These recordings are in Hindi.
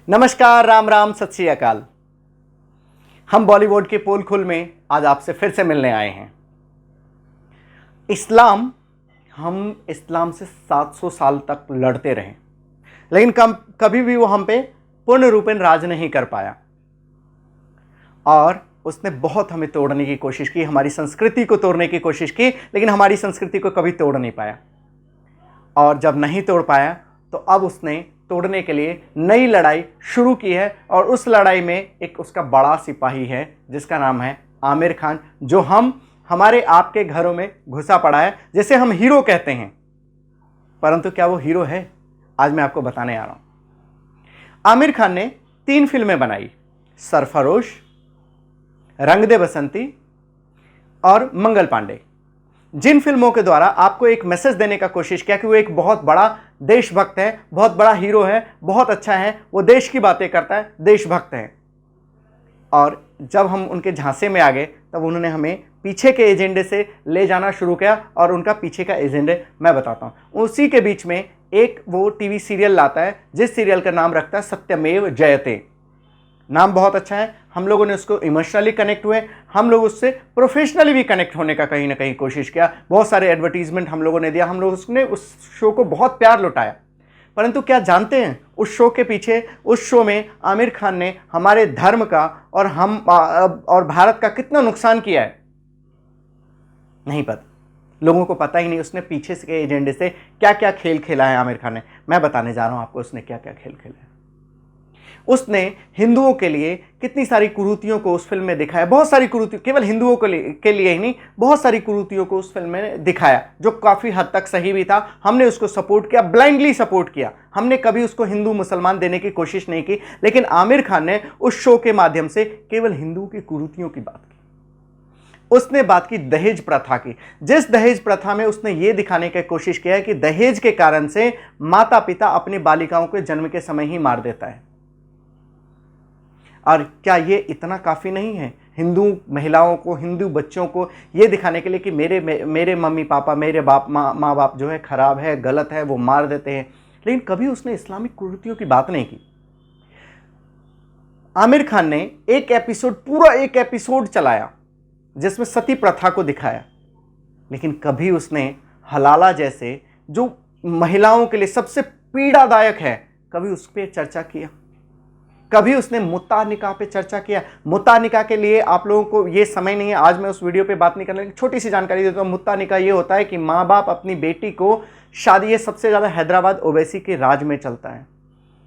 नमस्कार, राम राम, सत श्री अकाल। हम बॉलीवुड के पोल खुल में आज आपसे फिर से मिलने आए हैं। हम इस्लाम से 700 साल तक लड़ते रहे, लेकिन कभी भी वो हम पे पूर्ण रूपेण राज नहीं कर पाया और उसने बहुत हमें तोड़ने की कोशिश की, हमारी संस्कृति को तोड़ने की कोशिश की, लेकिन हमारी संस्कृति को कभी तोड़ नहीं पाया। और जब नहीं तोड़ पाया तो अब उसने तोड़ने के लिए नई लड़ाई शुरू की है और उस लड़ाई में एक उसका बड़ा सिपाही है जिसका नाम है आमिर खान, जो हमारे आपके घरों में घुसा पड़ा है, जिसे हम हीरो कहते हैं। परंतु क्या वो हीरो है? आज मैं आपको बताने आ रहा हूं। आमिर खान ने 3 फिल्में बनाई, सरफरोश, रंग दे बसंती और मंगल पांडे। जिन फिल्मों के द्वारा आपको एक मैसेज देने का कोशिश किया कि वो एक बहुत बड़ा देशभक्त है, बहुत बड़ा हीरो है, बहुत अच्छा है, वो देश की बातें करता है, देशभक्त है। और जब हम उनके झांसे में आ गए तब उन्होंने हमें पीछे के एजेंडे से ले जाना शुरू किया और उनका पीछे का एजेंडे मैं बताता हूँ। उसी के बीच में एक वो टीवी सीरियल लाता है जिस सीरियल का नाम रखता है सत्यमेव जयते। नाम बहुत अच्छा है, हम लोगों ने उसको इमोशनली कनेक्ट हुए, हम लोग उससे प्रोफेशनली भी कनेक्ट होने का कहीं ना कहीं कोशिश किया। बहुत सारे एडवर्टीजमेंट हम लोगों ने दिया, हम लोग उसने उस शो को बहुत प्यार लुटाया। परंतु क्या जानते हैं उस शो के पीछे, उस शो में आमिर खान ने हमारे धर्म का और भारत का कितना नुकसान किया है? नहीं पता, लोगों को पता ही नहीं उसने पीछे के एजेंडे से क्या क्या खेल खेला है। आमिर खान ने, मैं बताने जा रहा हूं आपको उसने क्या क्या खेल खेला है। उसने हिंदुओं के लिए कितनी सारी कुरीतियों को उस फिल्म में दिखाया, बहुत सारी कुरीतियों, केवल हिंदुओं के लिए ही नहीं, बहुत सारी कुरीतियों को उस फिल्म में दिखाया, जो काफ़ी हद तक सही भी था। हमने उसको सपोर्ट किया, ब्लाइंडली सपोर्ट किया, हमने कभी उसको हिंदू मुसलमान देने की कोशिश नहीं की। लेकिन आमिर खान ने उस शो के माध्यम से केवल हिंदुओं की कुरीतियों की बात की। उसने बात की दहेज प्रथा की, जिस दहेज प्रथा में उसने ये दिखाने की कोशिश किया है कि दहेज के कारण से माता पिता अपनी बालिकाओं को जन्म के समय ही मार देता है। और क्या ये इतना काफ़ी नहीं है हिंदू महिलाओं को, हिंदू बच्चों को ये दिखाने के लिए कि मेरे मम्मी पापा, मेरे माँ बाप जो है खराब है, गलत है, वो मार देते हैं। लेकिन कभी उसने इस्लामिक कुरीतियों की बात नहीं की। आमिर खान ने पूरा एक एपिसोड चलाया जिसमें सती प्रथा को दिखाया, लेकिन कभी उसने हलाला जैसे जो महिलाओं के लिए सबसे पीड़ादायक है, कभी उस पर चर्चा किया? कभी उसने मुत्ता निकाह पे चर्चा किया? मुत्ता निकाह के लिए आप लोगों को ये समय नहीं है, आज मैं उस वीडियो पे बात नहीं करने, छोटी सी जानकारी देता हूँ। मुत्ता निकाह ये होता है कि माँ बाप अपनी बेटी को शादी, ये सबसे ज़्यादा हैदराबाद ओवैसी के राज में चलता है,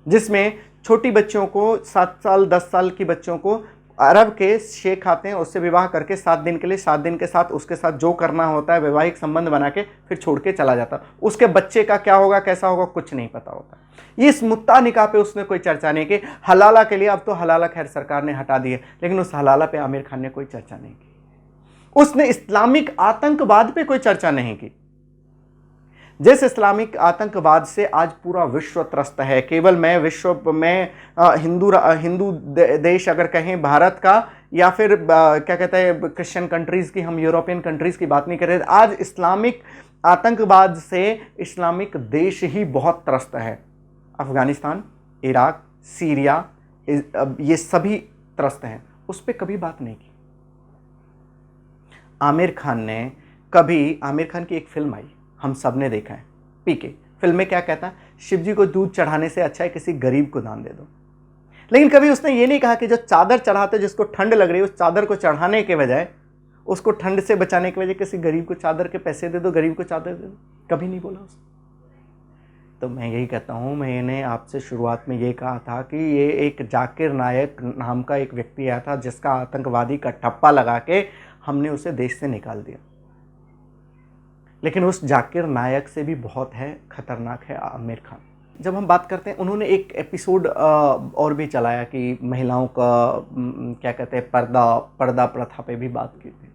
जिसमें छोटी बच्चियों को 7 साल 10 साल की बच्चों को अरब के शेख आते हैं, उससे विवाह करके 7 दिन के लिए, 7 दिन के साथ उसके साथ जो करना होता है वैवाहिक संबंध बना के फिर छोड़ के चला जाता। उसके बच्चे का क्या होगा, कैसा होगा, कुछ नहीं पता होता। इस मुत्ता निकाह पे उसने कोई चर्चा नहीं की। हलाला के लिए, अब तो हलाला खैर सरकार ने हटा दी है, लेकिन उस हलाला पे आमिर खान ने कोई चर्चा नहीं की। उसने इस्लामिक आतंकवाद पे कोई चर्चा नहीं की, जिस इस्लामिक आतंकवाद से आज पूरा विश्व त्रस्त है। केवल मैं विश्व में हिंदू देश अगर कहें भारत का, या फिर क्या कहते हैं क्रिश्चियन कंट्रीज की, हम यूरोपियन कंट्रीज की बात नहीं कर रहे। आज इस्लामिक आतंकवाद से इस्लामिक देश ही बहुत त्रस्त है। अफगानिस्तान, इराक, सीरिया, ये सभी त्रस्त हैं, उस पर कभी बात नहीं की। आमिर खान की एक फिल्म आई, हम सब ने देखा है, पीके। फिल्म में क्या कहता है? शिव जी को दूध चढ़ाने से अच्छा है किसी गरीब को दान दे दो। लेकिन कभी उसने ये नहीं कहा कि जो चादर चढ़ाते, जिसको ठंड लग रही है, उस चादर को चढ़ाने के बजाय, उसको ठंड से बचाने के बजाय किसी गरीब को चादर के पैसे दे दो, गरीब को चादर दे दो। कभी नहीं बोला उसने। तो मैं यही कहता हूँ, मैंने आपसे शुरुआत में ये कहा था कि ये एक जाकिर नायक नाम का एक व्यक्ति आया था जिसका आतंकवादी का ठप्पा लगा के हमने उसे देश से निकाल दिया। लेकिन उस जाकिर नायक से भी बहुत है खतरनाक है आमिर खान। जब हम बात करते हैं, उन्होंने एक एपिसोड और भी चलाया कि महिलाओं का क्या कहते हैं पर्दा प्रथा पे भी बात की थी,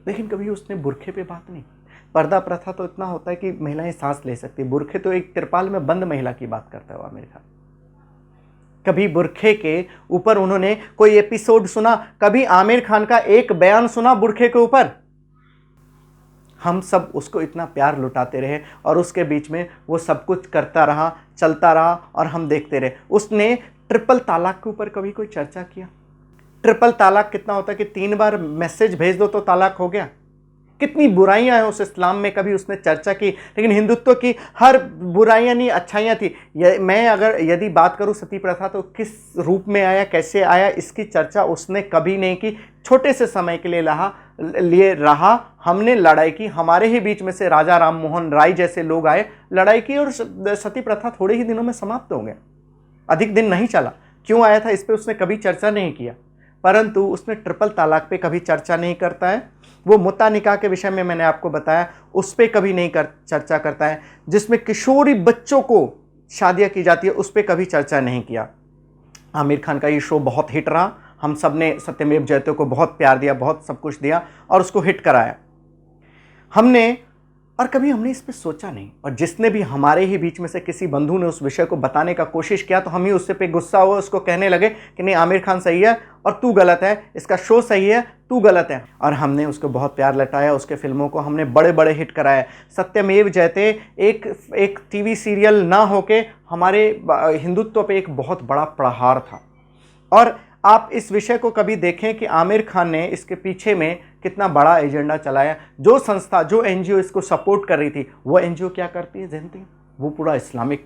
लेकिन कभी उसने बुरखे पे बात नहीं। पर्दा प्रथा तो इतना होता है कि महिलाएं सांस ले सकती, बुरखे तो एक तिरपाल में बंद महिला की बात करता है आमिर खान। कभी बुरखे के ऊपर उन्होंने कोई एपिसोड सुना? कभी आमिर खान का एक बयान सुना बुरखे के ऊपर? हम सब उसको इतना प्यार लुटाते रहे और उसके बीच में वो सब कुछ करता रहा, चलता रहा और हम देखते रहे। उसने ट्रिपल तलाक के ऊपर कभी कोई चर्चा किया? ट्रिपल तलाक कितना होता है कि 3 बार मैसेज भेज दो तो तलाक हो गया। कितनी बुराइयां हैं उस इस्लाम में, कभी उसने चर्चा की? लेकिन हिंदुत्व की हर बुराइयां नहीं अच्छाइयां थी। मैं अगर यदि बात करूं सती प्रथा तो किस रूप में आया, कैसे आया, इसकी चर्चा उसने कभी नहीं की। छोटे से समय के लिए रहा, हमने लड़ाई की, हमारे ही बीच में से राजा राम मोहन राय जैसे लोग आए, लड़ाई की और सती प्रथा थोड़े ही दिनों में समाप्त हो गया। अधिक दिन नहीं चला। क्यों आया था इस पर उसने कभी चर्चा नहीं किया। परंतु उसने ट्रिपल तलाक पे कभी चर्चा नहीं करता है। वो मुत्ता निकाह के विषय में मैंने आपको बताया, उस पर कभी नहीं चर्चा करता है। जिसमें किशोरी बच्चों को शादियां की जाती है, उस पर कभी चर्चा नहीं किया। आमिर खान का ये शो बहुत हिट रहा, हम सब ने सत्यमेव जयते को बहुत प्यार दिया, बहुत सब कुछ दिया और उसको हिट कराया हमने। और कभी हमने इस पर सोचा नहीं। और जिसने भी हमारे ही बीच में से किसी बंधु ने उस विषय को बताने का कोशिश किया तो हम ही उससे पे गुस्सा हुआ, उसको कहने लगे कि नहीं आमिर खान सही है और तू गलत है, इसका शो सही है, तू गलत है। और हमने उसको बहुत प्यार लौटाया, उसके फिल्मों को हमने बड़े बड़े हिट कराया। सत्यमेव जयते एक टीवी सीरियल ना होके हमारे हिंदुत्व पे एक बहुत बड़ा प्रहार था। और आप इस विषय को कभी देखें कि आमिर खान ने इसके पीछे में कितना बड़ा एजेंडा चलाया। जो संस्था, जो एनजीओ इसको सपोर्ट कर रही थी, वो एनजीओ क्या करती है जानती हैं? वो पूरा इस्लामिक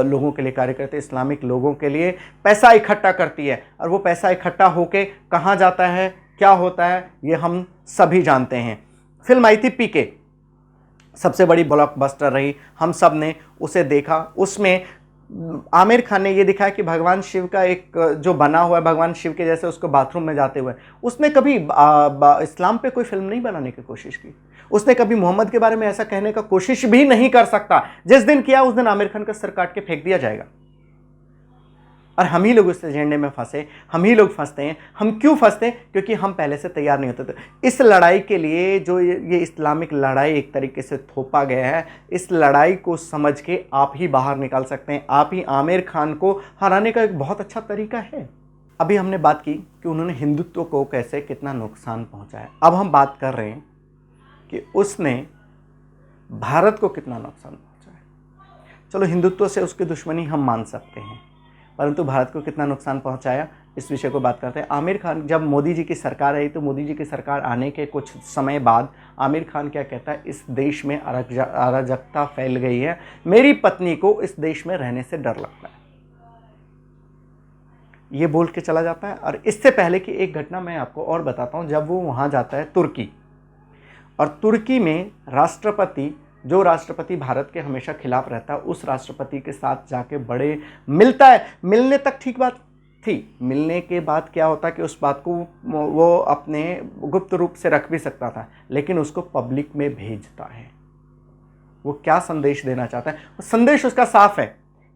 लोगों के लिए कार्य करते हैं, इस्लामिक लोगों के लिए पैसा इकट्ठा करती है। और वो पैसा इकट्ठा होके कहाँ जाता है, क्या होता है, ये हम सभी जानते हैं। फिल्म आई थी पीके, सबसे बड़ी ब्लॉकबस्टर रही, हम सब ने उसे देखा। उसमें आमिर खान ने ये दिखाया कि भगवान शिव का एक जो बना हुआ है भगवान शिव के जैसे, उसको बाथरूम में जाते हुए, उसने कभी इस्लाम पे कोई फिल्म नहीं बनाने की कोशिश की। उसने कभी मोहम्मद के बारे में ऐसा कहने का कोशिश भी नहीं कर सकता। जिस दिन किया उस दिन आमिर खान का सर काट के फेंक दिया जाएगा। और हम ही लोग उस एजेंडे में फंसे, हम ही लोग फंसते हैं। हम क्यों फंसते हैं? क्योंकि हम पहले से तैयार नहीं होते थे। इस लड़ाई के लिए जो ये इस्लामिक लड़ाई एक तरीके से थोपा गया है, इस लड़ाई को समझ के आप ही बाहर निकाल सकते हैं। आप ही आमिर खान को हराने का एक बहुत अच्छा तरीका है। अभी हमने बात की कि उन्होंने हिंदुत्व को कैसे कितना नुकसान पहुंचाया। अब हम बात कर रहे हैं कि उसने भारत को कितना नुकसान पहुंचाया। चलो हिंदुत्व से उसकी दुश्मनी हम मान सकते हैं, परंतु भारत को कितना नुकसान पहुंचाया, इस विषय को बात करते हैं। आमिर खान, जब मोदी जी की सरकार आई तो मोदी जी की सरकार आने के कुछ समय बाद आमिर खान क्या कहता है, इस देश में अराजकता फैल गई है, मेरी पत्नी को इस देश में रहने से डर लगता है, ये बोल के चला जाता है। और इससे पहले की एक घटना मैं आपको और बताता हूं। जब वो वहां जाता है तुर्की, और तुर्की में राष्ट्रपति, जो राष्ट्रपति भारत के हमेशा खिलाफ रहता है, उस राष्ट्रपति के साथ जाके बड़े मिलता है। मिलने तक ठीक बात थी, मिलने के बाद क्या होता है कि उस बात को वो अपने गुप्त रूप से रख भी सकता था, लेकिन उसको पब्लिक में भेजता है। वो क्या संदेश देना चाहता है? संदेश उसका साफ है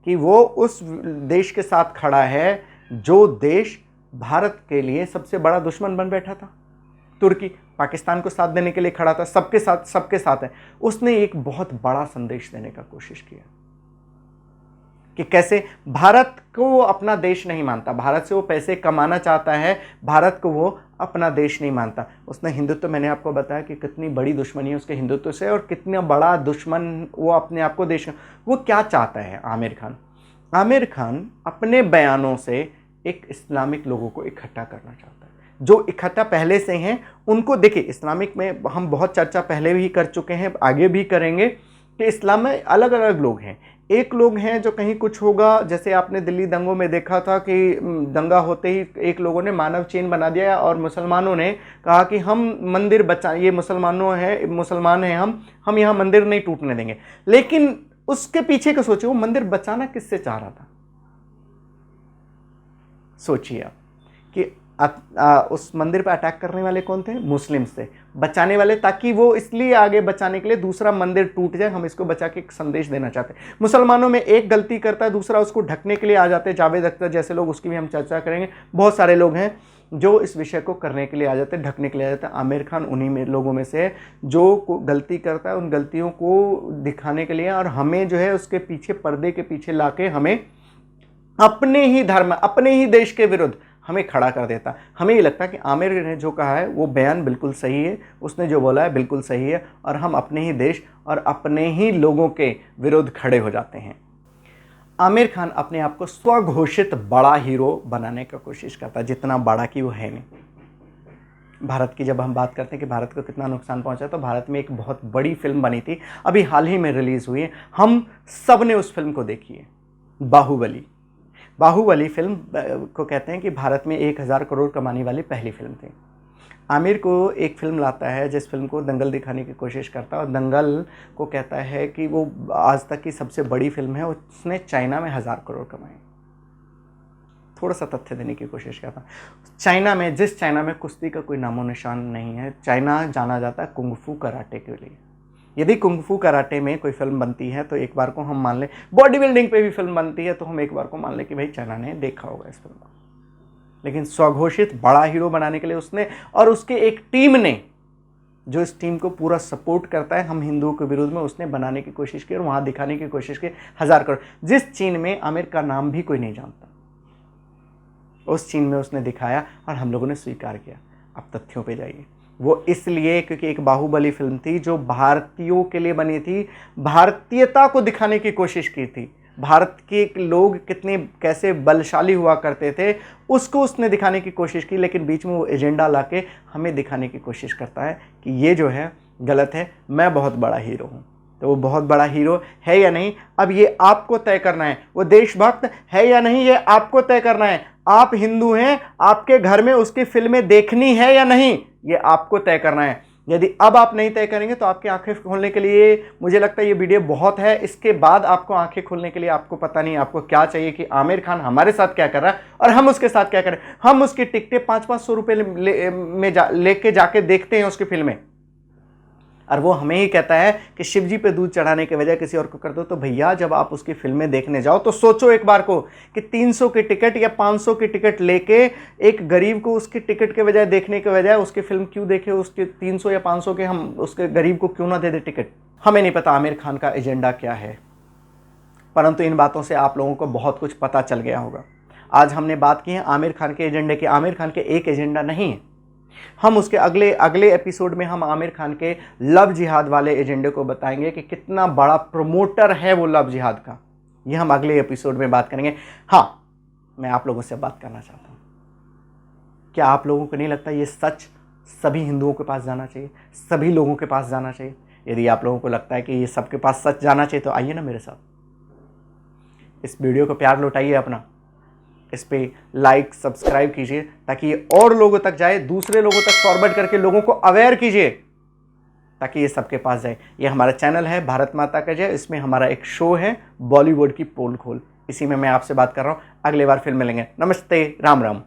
कि वो उस देश के साथ खड़ा है जो देश भारत के लिए सबसे बड़ा दुश्मन बन बैठा था। तुर्की पाकिस्तान को साथ देने के लिए खड़ा था, सबके साथ है। उसने एक बहुत बड़ा संदेश देने का कोशिश किया कि कैसे भारत को वो अपना देश नहीं मानता, भारत से वो पैसे कमाना चाहता है, भारत को वो अपना देश नहीं मानता। उसने हिंदुत्व, मैंने आपको बताया कि कितनी बड़ी दुश्मनी है उसके हिंदुत्व से, और कितना बड़ा दुश्मन वो अपने आप को देश। वो क्या चाहता है आमिर खान? आमिर खान अपने बयानों से एक इस्लामिक लोगों को इकट्ठा करना चाहता है, जो इकट्ठा पहले से हैं उनको। देखिए, इस्लामिक में हम बहुत चर्चा पहले भी कर चुके हैं, आगे भी करेंगे कि इस्लाम में अलग अलग लोग हैं। एक लोग हैं जो कहीं कुछ होगा, जैसे आपने दिल्ली दंगों में देखा था कि दंगा होते ही एक लोगों ने मानव चेन बना दिया और मुसलमानों ने कहा कि हम मंदिर बचा, ये मुसलमान हैं, हम यहाँ मंदिर नहीं टूटने देंगे। लेकिन उसके पीछे का सोचिए, वो मंदिर बचाना किससे चाह रहा था? सोचिए आप कि उस मंदिर पर अटैक करने वाले कौन थे? मुस्लिम थे। बचाने वाले, ताकि वो इसलिए आगे बचाने के लिए दूसरा मंदिर टूट जाए, हम इसको बचा के एक संदेश देना चाहते हैं। मुसलमानों में एक गलती करता है, दूसरा उसको ढकने के लिए आ जाते हैं। जावेद अख्तर जैसे लोग, उसकी भी हम चर्चा करेंगे। बहुत सारे लोग हैं जो इस विषय को करने के लिए आ जाते हैं, ढकने के लिए आ जाते हैं। आमिर खान उन्हीं में लोगों में से है जो गलती करता है, उन गलतियों को दिखाने के लिए, और हमें जो है उसके पीछे, पर्दे के पीछे लाके हमें अपने ही धर्म, अपने ही देश के विरुद्ध हमें खड़ा कर देता। हमें ये लगता है कि आमिर ने जो कहा है वो बयान बिल्कुल सही है, उसने जो बोला है बिल्कुल सही है, और हम अपने ही देश और अपने ही लोगों के विरुद्ध खड़े हो जाते हैं। आमिर खान अपने आप को स्वघोषित बड़ा हीरो बनाने का कोशिश करता है, जितना बड़ा कि वो है नहीं। भारत की जब हम बात करते हैं कि भारत को कितना नुकसान पहुंचा, तो भारत में एक बहुत बड़ी फिल्म बनी थी, अभी हाल ही में रिलीज़ हुई है, हम सब ने उस फिल्म को देखी है, बाहुबली। बाहुबली फिल्म को कहते हैं कि भारत में 1000 करोड़ कमाने वाली पहली फिल्म थी। आमिर को एक फिल्म लाता है जिस फिल्म को दंगल दिखाने की कोशिश करता है, और दंगल को कहता है कि वो आज तक की सबसे बड़ी फिल्म है, उसने चाइना में 1000 करोड़ कमाए। थोड़ा सा तथ्य देने की कोशिश करता। चाइना में, जिस चाइना में कुश्ती का कोई नामो निशान नहीं है, चाइना जाना जाता है कुंग फू कराटे के लिए। यदि कुंग फू कराटे में कोई फिल्म बनती है तो एक बार को हम मान लें, बॉडी बिल्डिंग पे भी फिल्म बनती है तो हम एक बार को मान लें कि भाई चाइना ने देखा होगा इस फिल्म को। लेकिन स्वघोषित बड़ा हीरो बनाने के लिए उसने और उसके एक टीम ने, जो इस टीम को पूरा सपोर्ट करता है हम हिंदुओं के विरोध में, उसने बनाने की कोशिश की और वहाँ दिखाने की कोशिश की 1000 करोड़। जिस चीन में आमिर का नाम भी कोई नहीं जानता, उस चीन में उसने दिखाया और हम लोगों ने स्वीकार किया। अब तथ्यों पे जाइए। वो इसलिए क्योंकि एक बाहुबली फिल्म थी जो भारतीयों के लिए बनी थी, भारतीयता को दिखाने की कोशिश की थी, भारत के लोग कितने कैसे बलशाली हुआ करते थे उसको उसने दिखाने की कोशिश की। लेकिन बीच में वो एजेंडा लाके हमें दिखाने की कोशिश करता है कि ये जो है गलत है, मैं बहुत बड़ा हीरो हूँ। तो वो बहुत बड़ा हीरो है या नहीं, अब ये आपको तय करना है। वो देशभक्त है या नहीं, ये आपको तय करना है। आप हिंदू हैं, आपके घर में उसकी फिल्में देखनी है या नहीं, ये आपको तय करना है। यदि अब आप नहीं तय करेंगे तो आपकी आंखें खोलने के लिए मुझे लगता है ये वीडियो बहुत है। इसके बाद आपको आंखें खोलने के लिए आपको पता नहीं आपको क्या चाहिए कि आमिर खान हमारे साथ क्या कर रहा है और हम उसके साथ क्या करें। हम उसकी टिकटें 500-500 रुपये में लेके जाके देखते हैं उसकी फिल्में, और वो हमें ही कहता है कि शिव जी पे दूध चढ़ाने के बजाय किसी और को कर दो। तो भैया जब आप उसकी फिल्में देखने जाओ तो सोचो एक बार को कि 300 की टिकट या 500 की टिकट लेके एक गरीब को उसकी टिकट के बजाय देखने के बजाय उसकी फिल्म क्यों देखे, उसके 300 या 500 के हम उसके गरीब को क्यों ना दे दे टिकट। हमें नहीं पता आमिर खान का एजेंडा क्या है, परंतु इन बातों से आप लोगों को बहुत कुछ पता चल गया होगा। आज हमने बात की है आमिर खान के एजेंडे की। आमिर खान के एक एजेंडा नहीं है, हम उसके अगले एपिसोड में हम आमिर खान के लव जिहाद वाले एजेंडे को बताएंगे कि कितना बड़ा प्रमोटर है वो लव जिहाद का। ये हम अगले एपिसोड में बात करेंगे। हाँ, मैं आप लोगों से बात करना चाहता हूँ, क्या आप लोगों को नहीं लगता ये सच सभी हिंदुओं के पास जाना चाहिए, सभी लोगों के पास जाना चाहिए? यदि आप लोगों को लगता है कि ये सबके पास सच जाना चाहिए तो आइए ना मेरे साथ, इस वीडियो को प्यार लौटाइए अपना, इस पे लाइक सब्सक्राइब कीजिए ताकि ये और लोगों तक जाए, दूसरे लोगों तक फॉरवर्ड करके लोगों को अवेयर कीजिए ताकि ये सबके पास जाए। ये हमारा चैनल है भारत माता का जय, इसमें हमारा एक शो है बॉलीवुड की पोल खोल, इसी में मैं आपसे बात कर रहा हूँ। अगले बार फिर मिलेंगे। नमस्ते, राम राम।